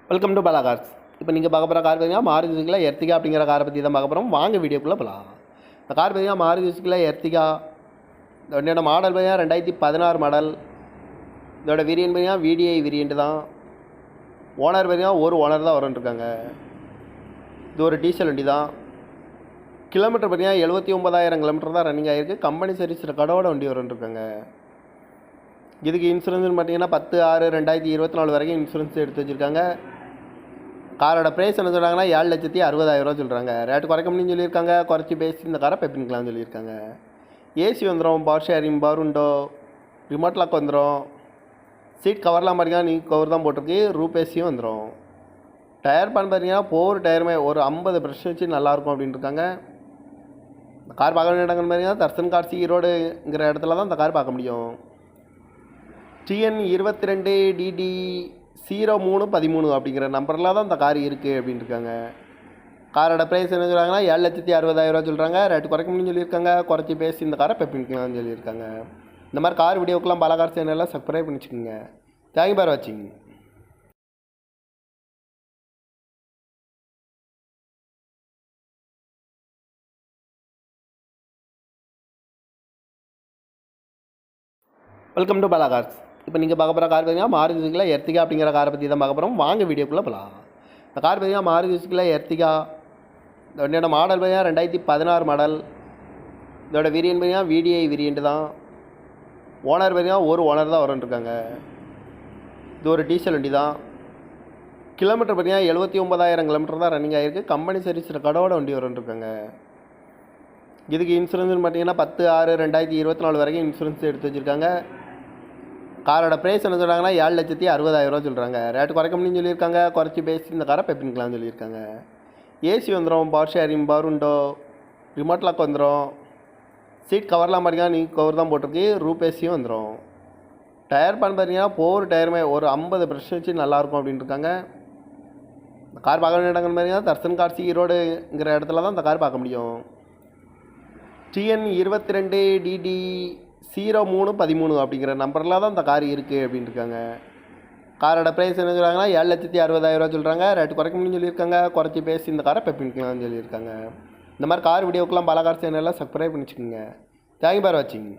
Welcome to Bala cars. இப்போ நீங்கள் பார்க்க போகிற கார் பார்த்தீங்கன்னா மாருதி சுசுக்கில எர்டிகா அப்படிங்கிற காரை பற்றி தான் பார்க்க போகிறோம். வாங்க வீடியோக்குள்ளே போகலாம். இந்த கார் பார்த்தீங்கன்னா மாருதி சுசுக்கில எர்டிகா. இந்த வண்டியோட மாடல் பார்த்தீங்கன்னா 2016 மாடல். இதோட வேரியன்ட் பார்த்தீங்கன்னா VDI வேரியன்ட் தான். ஓனர் பார்த்தீங்கன்னா ஒரு ஓனர் தான் வரன்ட்ருக்காங்க. இது ஒரு டீசல் வண்டி தான். கிலோமீட்டர் பார்த்தீங்கன்னா 79,000 கிலோமீட்டர் தான் ரன்னிங் ஆகிருக்கு. கம்பெனி சர்வீஸ் ரெக்கார்டோட வண்டி வரன்ட்ருக்காங்க. இதுக்கு இன்சூரன்ஸ்னு பார்த்தீங்கன்னா 10/6/2024 வரைக்கும் இன்சூரன்ஸ் எடுத்து வச்சுருக்காங்க. காரோட ப்ரைஸ் என்ன சொல்கிறாங்கன்னா 7,60,000 சொல்கிறாங்க. ரேட்டு குறைக்க முடியும்னு சொல்லியிருக்காங்க. குறைச்சி பேசி இந்த காரை பெப்பின்கலாம்னு சொல்லியிருக்காங்க. ஏசி வந்துடும், power steering, power window, remote lock வந்துடும். சீட் கவர்லாம் பார்த்தீங்கன்னா நீ கவர் தான் போட்டிருக்கு. ரூப் ஏசியும் வந்துடும். டயர் பண்ண பார்த்தீங்கன்னா போர் டயருமே ஒரு 50 ப்ரெஷ் வச்சு நல்லாயிருக்கும் அப்படின்னு இருக்காங்க. இந்த கார் பார்க்க வேண்டிய இடங்கள் பார்த்தீங்கன்னா தர்சன் கார்ஸ் ஈரோடுங்கிற இடத்துல தான் இந்த கார் பார்க்க முடியும். TN 22DD 0313 அப்படிங்கிற நம்பரில் தான் இந்த கார் இருக்குது அப்படின்னு இருக்காங்க. காரோட ப்ரைஸ் என்ன சொல்கிறாங்கன்னா 7,60,000 சொல்கிறாங்க. ரேட்டு குறைக்க முடியும்னு சொல்லியிருக்காங்க. குறைச்சி பேசி இந்த காரை பெப்பின்கலாம்னு சொல்லியிருக்காங்க. இந்த மாதிரி கார் வீடியோக்கெலாம் பல கார் சேனலில் சப்ஸ்கிரைப் பண்ணி வச்சுக்கோங்க. தேங்க்யூ ஃபார் வாட்சிங். Welcome to Bala cars. இப்போ நீங்கள் பார்க்க போகிற கார் பார்த்தீங்கன்னா மாருதி சுசுக்கில எர்டிகா அப்படிங்கிற காரை பற்றி தான் பார்க்க போகிறோம். வாங்க வீடியோக்குள்ளே போகலாம். இந்த கார் பார்த்தீங்கன்னா மாருதி சுசுக்கில எர்டிகா. இந்த வண்டியோட மாடல் பார்த்தீங்கன்னா 2016 மாடல். இதோட வேரியன்ட் பார்த்தீங்கன்னா VDI வேரியன்ட் தான். ஓனர் பார்த்தீங்கன்னா ஒரு ஓனர் தான் வரன்ட்ருக்காங்க. இது ஒரு டீசல் வண்டி தான். கிலோமீட்டர் பார்த்தீங்கன்னா 79,000 கிலோமீட்டர் தான் ரன்னிங் ஆகிருக்கு. கம்பெனி சர்வீஸ் ரெக்கார்டோட வண்டி வரன்ட்ருக்காங்க. இதுக்கு இன்சூரன்ஸ்னு பார்த்தீங்கன்னா 10/6/2024 வரைக்கும் இன்சூரன்ஸ் எடுத்து வச்சுருக்காங்க. காரோட ப்ரைஸ் என்ன சொல்கிறாங்கன்னா 7,60,000 சொல்கிறாங்க. ரேட்டு குறைக்க முடியும்னு சொல்லியிருக்காங்க. குறைச்சி பேசி இந்த காரை பெப்பின்கலாம்னு சொல்லியிருக்காங்க. ஏசி வந்துடும், power steering, power window, remote lock வந்துடும். சீட் கவர்லாம் பார்த்தீங்கன்னா நீ கவர் தான் போட்டிருக்கு. ரூப் ஏசியும் வந்துடும். டயர் பண்ண பார்த்தீங்கன்னா போர் டயருமே ஒரு 50 ப்ரெஷ் வச்சு நல்லாயிருக்கும் அப்படின்னு இருக்காங்க. இந்த கார் பார்க்க வேண்டிய இடங்கள் பார்த்தீங்கன்னா தர்சன் கார்ஸ் ஈரோடுங்கிற இடத்துல தான் இந்த கார் பார்க்க முடியும். TN 22DD 0313 அப்படிங்கிற நம்பரில் தான் இந்த கார் இருக்குது அப்படின்னு இருக்காங்க. காரோட ப்ரைஸ் என்ன சொல்கிறாங்கன்னா 7,60,000 சொல்கிறாங்க. ரேட்டு குறைக்க முடியும்னு சொல்லியிருக்காங்க. குறைச்சி பேசி இந்த காரை பெப்பின்கலாம்னு சொல்லியிருக்காங்க. இந்த மாதிரி கார் வீடியோக்கெலாம் பல கார் சேனலில் சப்ஸ்கிரைப் பண்ணி வச்சுக்கோங்க. தேங்க்யூ ஃபார் வாட்சிங்.